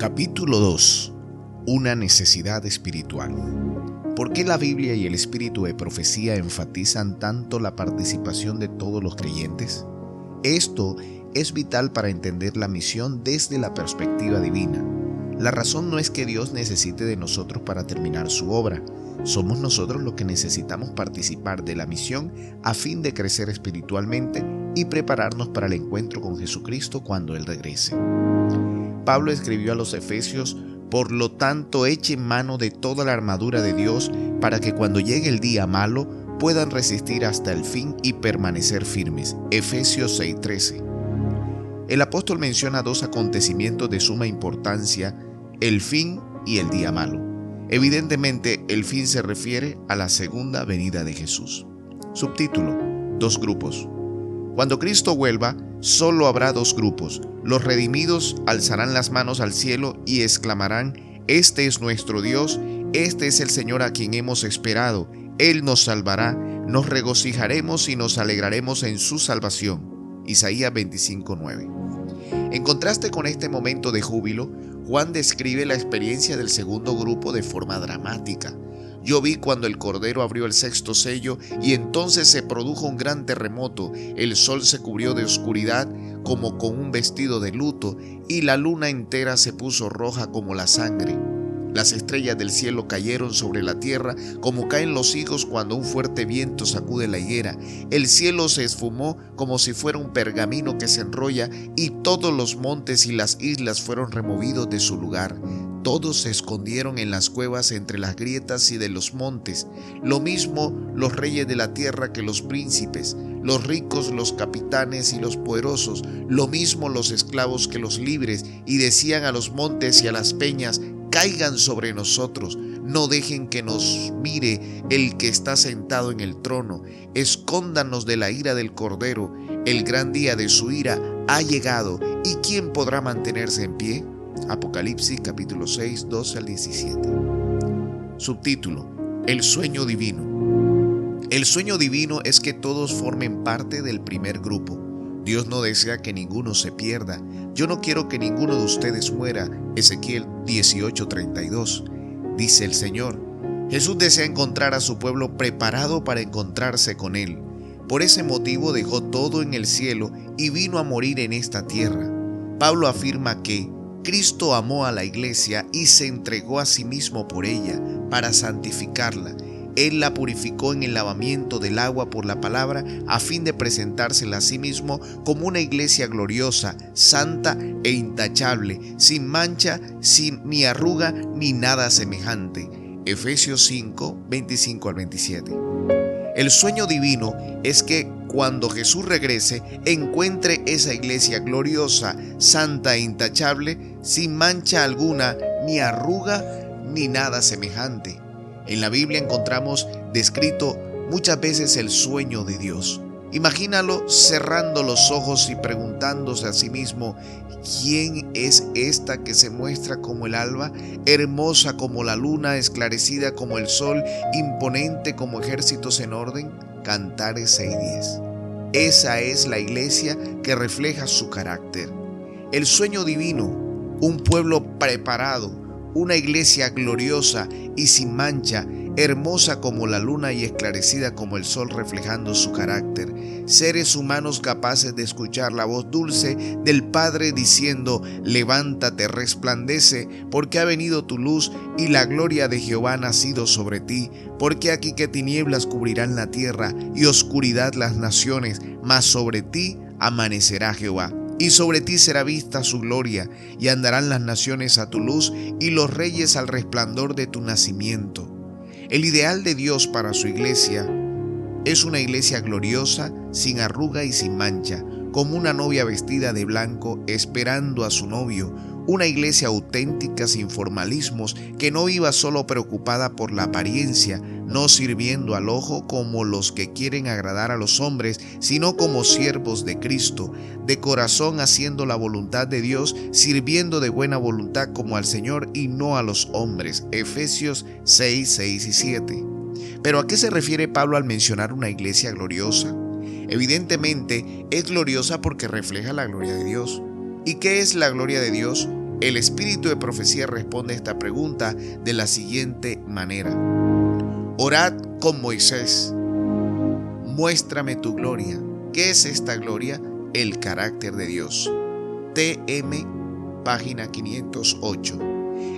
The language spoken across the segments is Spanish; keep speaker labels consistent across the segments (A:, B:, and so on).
A: Capítulo 2. Una necesidad espiritual. ¿Por qué la Biblia y el espíritu de profecía enfatizan tanto la participación de todos los creyentes? Esto es vital para entender la misión desde la perspectiva divina. La razón no es que Dios necesite de nosotros para terminar su obra. Somos nosotros los que necesitamos participar de la misión a fin de crecer espiritualmente y prepararnos para el encuentro con Jesucristo cuando Él regrese. Pablo escribió a los Efesios: por lo tanto, echen mano de toda la armadura de Dios para que cuando llegue el día malo puedan resistir hasta el fin y permanecer firmes. Efesios 6:13. El apóstol menciona dos acontecimientos de suma importancia: el fin y el día malo. Evidentemente, el fin se refiere a la segunda venida de Jesús. Subtítulo: dos grupos. Cuando Cristo vuelva, solo habrá dos grupos. Los redimidos alzarán las manos al cielo y exclamarán: este es nuestro Dios, este es el Señor a quien hemos esperado. Él nos salvará, nos regocijaremos y nos alegraremos en su salvación. Isaías 25:9. En contraste con este momento de júbilo, Juan describe la experiencia del segundo grupo de forma dramática. Yo vi cuando el Cordero abrió el sexto sello y entonces se produjo un gran terremoto. El sol se cubrió de oscuridad como con un vestido de luto y la luna entera se puso roja como la sangre. Las estrellas del cielo cayeron sobre la tierra como caen los higos cuando un fuerte viento sacude la higuera. El cielo se esfumó como si fuera un pergamino que se enrolla y todos los montes y las islas fueron removidos de su lugar. Todos se escondieron en las cuevas entre las grietas y de los montes. Lo mismo los reyes de la tierra que los príncipes, los ricos, los capitanes y los poderosos, lo mismo los esclavos que los libres, y decían a los montes y a las peñas: caigan sobre nosotros, no dejen que nos mire el que está sentado en el trono. Escóndanos de la ira del Cordero, el gran día de su ira ha llegado, ¿y quién podrá mantenerse en pie? Apocalipsis capítulo 6, 12 al 17. Subtítulo: el sueño divino. El sueño divino es que todos formen parte del primer grupo. Dios no desea que ninguno se pierda. Yo no quiero que ninguno de ustedes muera. Ezequiel 18:32. Dice el Señor. Jesús desea encontrar a su pueblo preparado para encontrarse con Él. Por ese motivo dejó todo en el cielo y vino a morir en esta tierra. Pablo afirma que Cristo amó a la iglesia y se entregó a sí mismo por ella, para santificarla. Él la purificó en el lavamiento del agua por la palabra, a fin de presentársela a sí mismo como una iglesia gloriosa, santa e intachable, sin mancha, sin ni arruga ni nada semejante. Efesios 5, 25 al 27. El sueño divino es que cuando Jesús regrese, encuentre esa iglesia gloriosa, santa e intachable, sin mancha alguna, ni arruga, ni nada semejante. En la Biblia encontramos descrito muchas veces el sueño de Dios. Imagínalo cerrando los ojos y preguntándose a sí mismo: ¿quién es esta que se muestra como el alba, hermosa como la luna, esclarecida como el sol, imponente como ejércitos en orden? Cantares 6:10. Esa es la iglesia que refleja su carácter. El sueño divino, un pueblo preparado, una iglesia gloriosa y sin mancha, hermosa como la luna y esclarecida como el sol, reflejando su carácter. Seres humanos capaces de escuchar la voz dulce del Padre diciendo: levántate, resplandece, porque ha venido tu luz y la gloria de Jehová ha nacido sobre ti. Porque aquí que tinieblas cubrirán la tierra y oscuridad las naciones, mas sobre ti amanecerá Jehová. Y sobre ti será vista su gloria, y andarán las naciones a tu luz, y los reyes al resplandor de tu nacimiento. El ideal de Dios para su iglesia es una iglesia gloriosa, sin arruga y sin mancha, como una novia vestida de blanco esperando a su novio. Una iglesia auténtica, sin formalismos, que no viva solo preocupada por la apariencia, no sirviendo al ojo como los que quieren agradar a los hombres, sino como siervos de Cristo, de corazón haciendo la voluntad de Dios, sirviendo de buena voluntad como al Señor y no a los hombres. Efesios 6, 6 y 7. ¿Pero a qué se refiere Pablo al mencionar una iglesia gloriosa? Evidentemente es gloriosa porque refleja la gloria de Dios. ¿Y qué es la gloria de Dios? El espíritu de profecía responde a esta pregunta de la siguiente manera: orad con Moisés, muéstrame tu gloria. ¿Qué es esta gloria? El carácter de Dios. TM, página 508.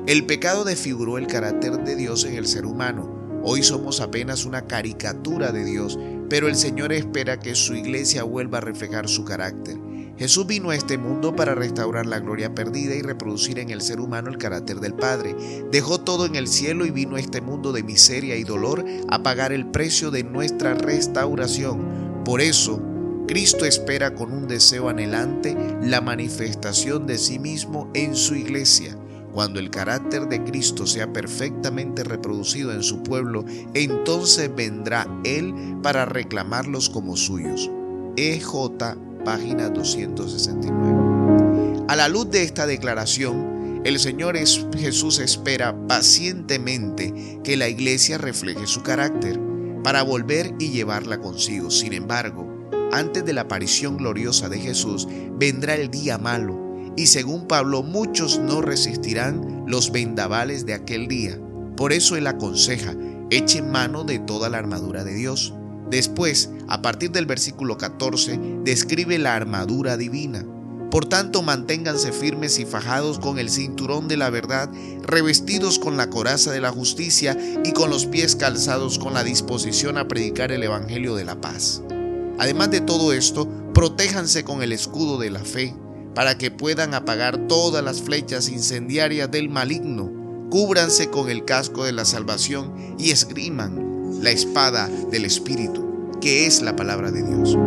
A: El pecado desfiguró el carácter de Dios en el ser humano. Hoy somos apenas una caricatura de Dios, pero el Señor espera que su iglesia vuelva a reflejar su carácter. Jesús vino a este mundo para restaurar la gloria perdida y reproducir en el ser humano el carácter del Padre. Dejó todo en el cielo y vino a este mundo de miseria y dolor a pagar el precio de nuestra restauración. Por eso, Cristo espera con un deseo anhelante la manifestación de sí mismo en su iglesia. Cuando el carácter de Cristo sea perfectamente reproducido en su pueblo, entonces vendrá Él para reclamarlos como suyos. EJ, página 269. A la luz de esta declaración, el Señor Jesús espera pacientemente que la iglesia refleje su carácter para volver y llevarla consigo. Sin embargo, antes de la aparición gloriosa de Jesús, vendrá el día malo. Y según Pablo, muchos no resistirán los vendavales de aquel día. Por eso él aconseja: echen mano de toda la armadura de Dios. Después, a partir del versículo 14, describe la armadura divina. Por tanto, manténganse firmes y fajados con el cinturón de la verdad, revestidos con la coraza de la justicia y con los pies calzados con la disposición a predicar el evangelio de la paz. Además de todo esto, protéjanse con el escudo de la fe, para que puedan apagar todas las flechas incendiarias del maligno. Cúbranse con el casco de la salvación y esgriman la espada del Espíritu, que es la palabra de Dios.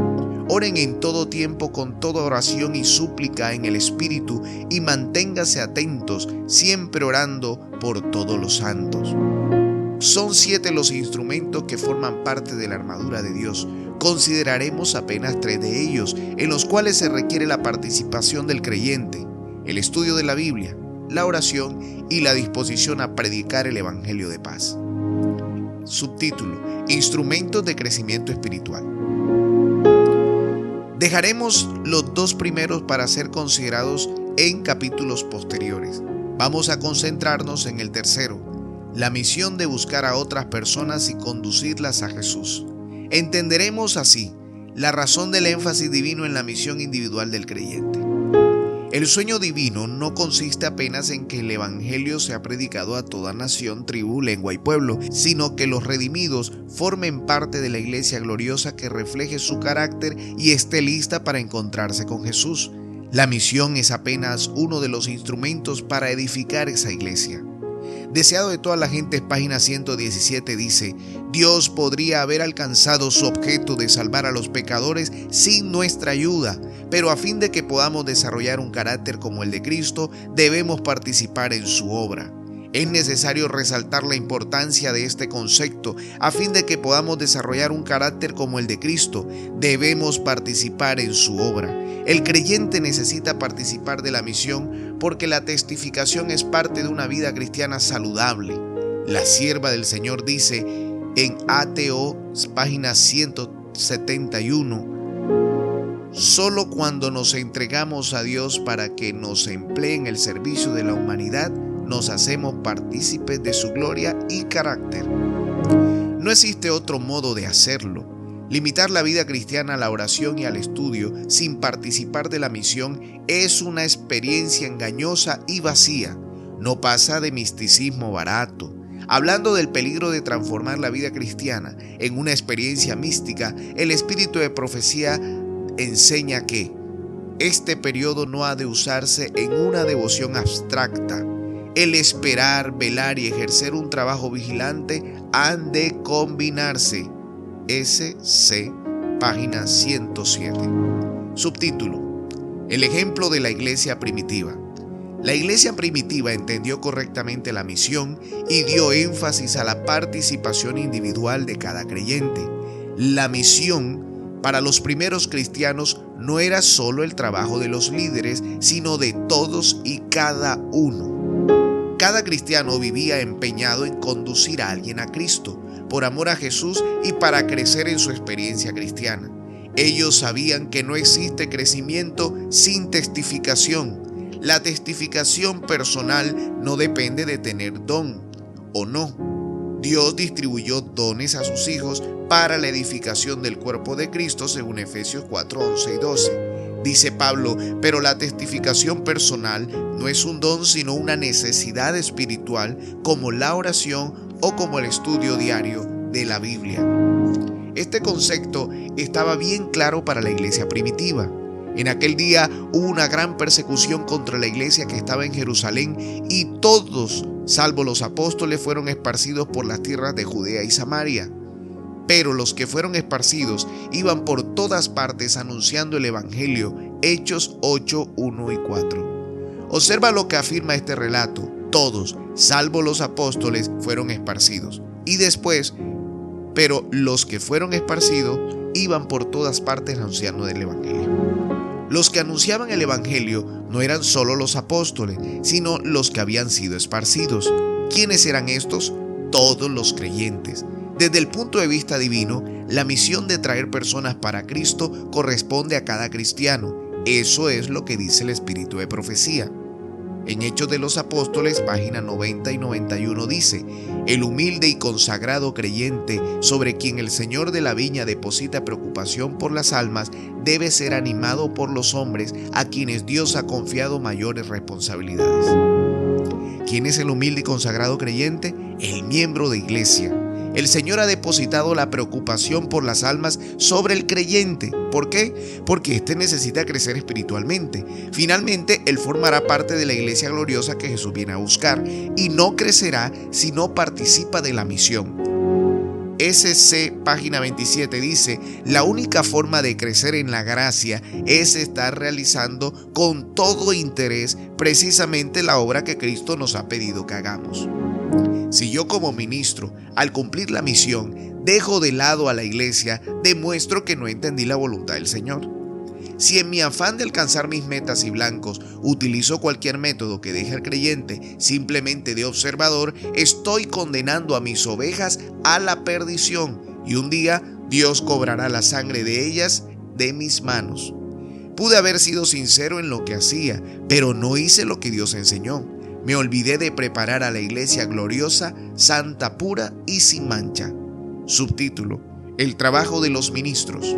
A: Oren en todo tiempo con toda oración y súplica en el Espíritu, y manténganse atentos, siempre orando por todos los santos. Son 7 los instrumentos que forman parte de la armadura de Dios. Consideraremos apenas 3 de ellos, en los cuales se requiere la participación del creyente: el estudio de la Biblia, la oración y la disposición a predicar el evangelio de paz. Subtítulo: Instrumentos de crecimiento espiritual. Dejaremos los 2 primeros para ser considerados en capítulos posteriores. Vamos a concentrarnos en el tercero: la misión de buscar a otras personas y conducirlas a Jesús. Entenderemos así la razón del énfasis divino en la misión individual del creyente. El sueño divino no consiste apenas en que el evangelio sea predicado a toda nación, tribu, lengua y pueblo, sino que los redimidos formen parte de la iglesia gloriosa que refleje su carácter y esté lista para encontrarse con Jesús. La misión es apenas uno de los instrumentos para edificar esa iglesia. Deseado de toda la gente, página 117 dice: Dios podría haber alcanzado su objeto de salvar a los pecadores sin nuestra ayuda, pero a fin de que podamos desarrollar un carácter como el de Cristo, debemos participar en su obra. Es necesario resaltar la importancia de este concepto. A fin de que podamos desarrollar un carácter como el de Cristo, debemos participar en su obra. El creyente necesita participar de la misión porque la testificación es parte de una vida cristiana saludable. La sierva del Señor dice en ATO, página 171: solo cuando nos entregamos a Dios para que nos emplee en el servicio de la humanidad, nos hacemos partícipes de su gloria y carácter. No existe otro modo de hacerlo. Limitar la vida cristiana a la oración y al estudio sin participar de la misión es una experiencia engañosa y vacía. No pasa de misticismo barato. Hablando del peligro de transformar la vida cristiana en una experiencia mística, el espíritu de profecía enseña que este periodo no ha de usarse en una devoción abstracta. El esperar, velar y ejercer un trabajo vigilante han de combinarse. SC, página 107. Subtítulo: El ejemplo de la iglesia primitiva. La iglesia primitiva entendió correctamente la misión y dio énfasis a la participación individual de cada creyente. La misión para los primeros cristianos no era solo el trabajo de los líderes, sino de todos y cada uno. Cada cristiano vivía empeñado en conducir a alguien a Cristo, por amor a Jesús y para crecer en su experiencia cristiana. Ellos sabían que no existe crecimiento sin testificación. La testificación personal no depende de tener don o no. Dios distribuyó dones a sus hijos para la edificación del cuerpo de Cristo, según Efesios 4, 11 y 12. Dice Pablo, pero la testificación personal no es un don, sino una necesidad espiritual, como la oración o como el estudio diario de la Biblia. Este concepto estaba bien claro para la iglesia primitiva. En aquel día hubo una gran persecución contra la iglesia que estaba en Jerusalén y todos, salvo los apóstoles, fueron esparcidos por las tierras de Judea y Samaria. Pero los que fueron esparcidos iban por todas partes anunciando el evangelio. Hechos 8, 1 y 4. Observa lo que afirma este relato. Todos, salvo los apóstoles, fueron esparcidos. Y después, pero los que fueron esparcidos iban por todas partes anunciando el evangelio. Los que anunciaban el evangelio no eran solo los apóstoles, sino los que habían sido esparcidos. ¿Quiénes eran estos? Todos los creyentes. Desde el punto de vista divino, la misión de traer personas para Cristo corresponde a cada cristiano. Eso es lo que dice el Espíritu de Profecía. En Hechos de los Apóstoles, página 90 y 91 dice: el humilde y consagrado creyente sobre quien el Señor de la viña deposita preocupación por las almas debe ser animado por los hombres a quienes Dios ha confiado mayores responsabilidades. ¿Quién es el humilde y consagrado creyente? El miembro de iglesia. El Señor ha depositado la preocupación por las almas sobre el creyente. ¿Por qué? Porque éste necesita crecer espiritualmente. Finalmente, él formará parte de la iglesia gloriosa que Jesús viene a buscar y no crecerá si no participa de la misión. SC, página 27 dice: la única forma de crecer en la gracia es estar realizando con todo interés precisamente la obra que Cristo nos ha pedido que hagamos. Si yo como ministro, al cumplir la misión, dejo de lado a la iglesia, demuestro que no entendí la voluntad del Señor. Si en mi afán de alcanzar mis metas y blancos utilizo cualquier método que deje al creyente simplemente de observador, estoy condenando a mis ovejas a la perdición y un día Dios cobrará la sangre de ellas de mis manos. Pude haber sido sincero en lo que hacía, pero no hice lo que Dios enseñó. Me olvidé de preparar a la iglesia gloriosa, santa, pura y sin mancha. Subtítulo: el trabajo de los ministros.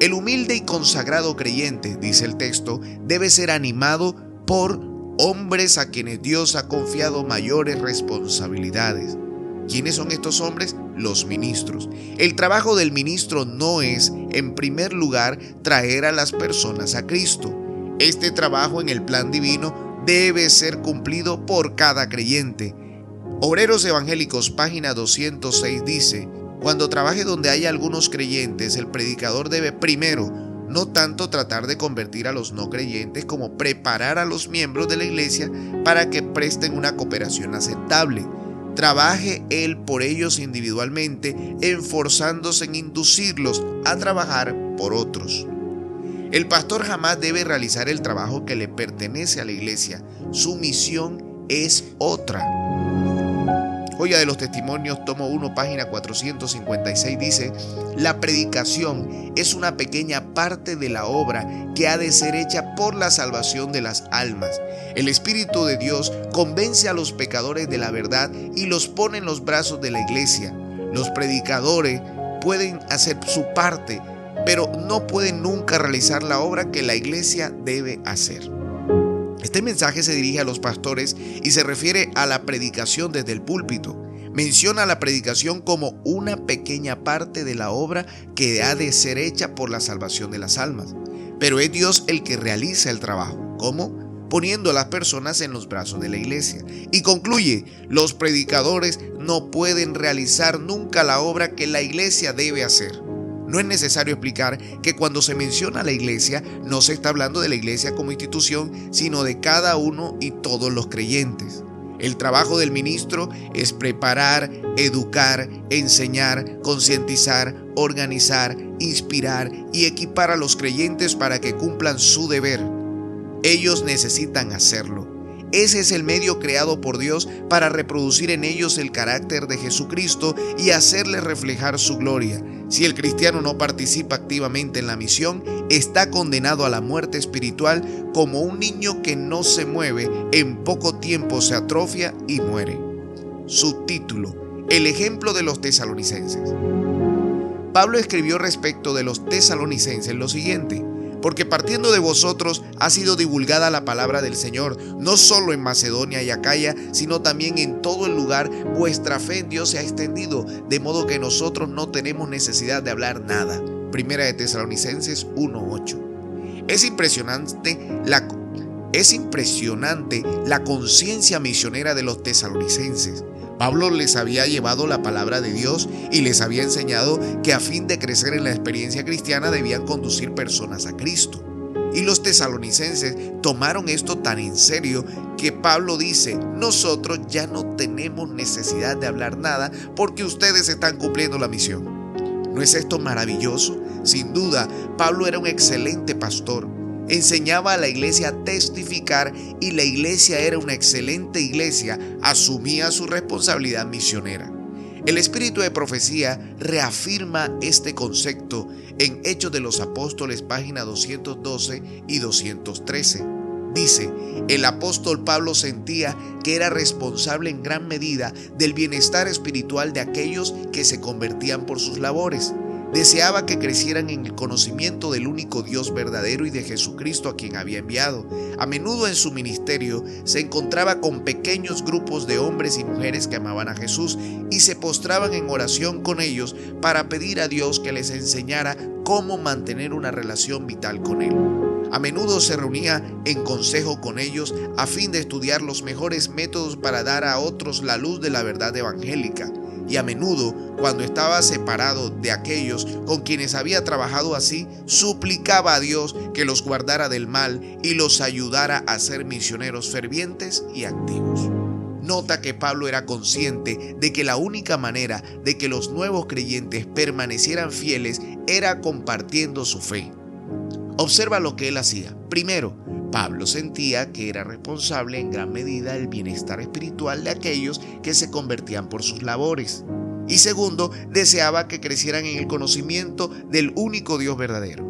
A: El humilde y consagrado creyente, dice el texto, debe ser animado por hombres a quienes Dios ha confiado mayores responsabilidades. ¿Quiénes son estos hombres? Los ministros. El trabajo del ministro no es, en primer lugar, traer a las personas a Cristo. Este trabajo en el plan divino debe ser cumplido por cada creyente. Obreros Evangélicos, página 206 dice: cuando trabaje donde haya algunos creyentes, el predicador debe primero, no tanto tratar de convertir a los no creyentes como preparar a los miembros de la iglesia para que presten una cooperación aceptable. Trabaje él por ellos individualmente, esforzándose en inducirlos a trabajar por otros. El pastor jamás debe realizar el trabajo que le pertenece a la iglesia. Su misión es otra. Joya de los Testimonios, tomo 1, página 456 dice: la predicación es una pequeña parte de la obra que ha de ser hecha por la salvación de las almas. El Espíritu de Dios convence a los pecadores de la verdad y los pone en los brazos de la iglesia. Los predicadores pueden hacer su parte, pero no pueden nunca realizar la obra que la iglesia debe hacer. Este mensaje se dirige a los pastores y se refiere a la predicación desde el púlpito. Menciona la predicación como una pequeña parte de la obra que ha de ser hecha por la salvación de las almas. Pero es Dios el que realiza el trabajo. ¿Cómo? Poniendo a las personas en los brazos de la iglesia. Y concluye: los predicadores no pueden realizar nunca la obra que la iglesia debe hacer. No es necesario explicar que cuando se menciona la iglesia, no se está hablando de la iglesia como institución, sino de cada uno y todos los creyentes. El trabajo del ministro es preparar, educar, enseñar, concientizar, organizar, inspirar y equipar a los creyentes para que cumplan su deber. Ellos necesitan hacerlo. Ese es el medio creado por Dios para reproducir en ellos el carácter de Jesucristo y hacerles reflejar su gloria. Si el cristiano no participa activamente en la misión, está condenado a la muerte espiritual como un niño que no se mueve, en poco tiempo se atrofia y muere. Subtítulo: El ejemplo de los tesalonicenses. Pablo escribió respecto de los tesalonicenses lo siguiente: porque partiendo de vosotros ha sido divulgada la palabra del Señor, no solo en Macedonia y Acaya, sino también en todo el lugar. Vuestra fe en Dios se ha extendido, de modo que nosotros no tenemos necesidad de hablar nada. Primera de Tesalonicenses 1:8. Es impresionante la conciencia misionera de los tesalonicenses. Pablo les había llevado la palabra de Dios y les había enseñado que a fin de crecer en la experiencia cristiana debían conducir personas a Cristo. Y los tesalonicenses tomaron esto tan en serio que Pablo dice: nosotros ya no tenemos necesidad de hablar nada porque ustedes están cumpliendo la misión. ¿No es esto maravilloso? Sin duda, Pablo era un excelente pastor. Enseñaba a la iglesia a testificar y la iglesia era una excelente iglesia, asumía su responsabilidad misionera. El espíritu de profecía reafirma este concepto en Hechos de los Apóstoles, páginas 212 y 213. Dice: el apóstol Pablo sentía que era responsable en gran medida del bienestar espiritual de aquellos que se convertían por sus labores. Deseaba que crecieran en el conocimiento del único Dios verdadero y de Jesucristo a quien había enviado. A menudo en su ministerio se encontraba con pequeños grupos de hombres y mujeres que amaban a Jesús y se postraban en oración con ellos para pedir a Dios que les enseñara cómo mantener una relación vital con Él. A menudo se reunía en consejo con ellos a fin de estudiar los mejores métodos para dar a otros la luz de la verdad evangélica. Y a menudo, cuando estaba separado de aquellos con quienes había trabajado así, suplicaba a Dios que los guardara del mal y los ayudara a ser misioneros fervientes y activos. Nota que Pablo era consciente de que la única manera de que los nuevos creyentes permanecieran fieles era compartiendo su fe. Observa lo que él hacía. Primero, Pablo sentía que era responsable en gran medida del bienestar espiritual de aquellos que se convertían por sus labores. Y segundo, deseaba que crecieran en el conocimiento del único Dios verdadero.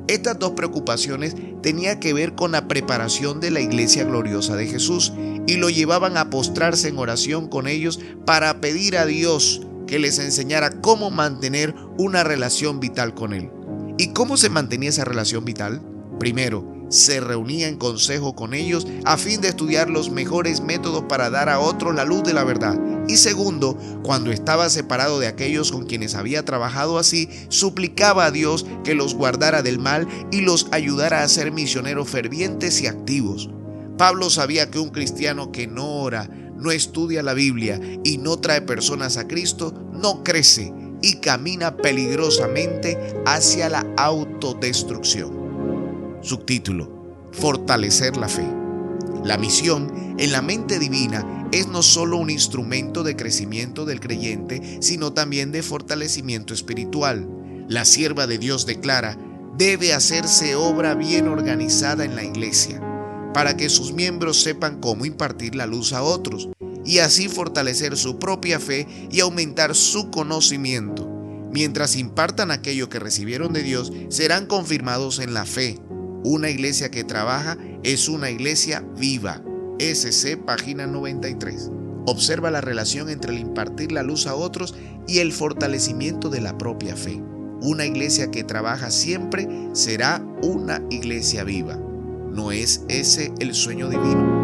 A: Estas dos preocupaciones tenían que ver con la preparación de la iglesia gloriosa de Jesús y lo llevaban a postrarse en oración con ellos para pedir a Dios que les enseñara cómo mantener una relación vital con Él. ¿Y cómo se mantenía esa relación vital? Primero, se reunía en consejo con ellos a fin de estudiar los mejores métodos para dar a otros la luz de la verdad. Y segundo, cuando estaba separado de aquellos con quienes había trabajado así, suplicaba a Dios que los guardara del mal y los ayudara a ser misioneros fervientes y activos. Pablo sabía que un cristiano que no ora, no estudia la Biblia y no trae personas a Cristo, no crece y camina peligrosamente hacia la autodestrucción. Subtítulo: Fortalecer la fe. La misión en la mente divina es no solo un instrumento de crecimiento del creyente, sino también de fortalecimiento espiritual. La sierva de Dios declara: debe hacerse obra bien organizada en la iglesia, para que sus miembros sepan cómo impartir la luz a otros, y así fortalecer su propia fe y aumentar su conocimiento. Mientras impartan aquello que recibieron de Dios, serán confirmados en la fe. Una iglesia que trabaja es una iglesia viva. SC, página 93. Observa la relación entre el impartir la luz a otros y el fortalecimiento de la propia fe. Una iglesia que trabaja siempre será una iglesia viva. ¿No es ese el sueño divino?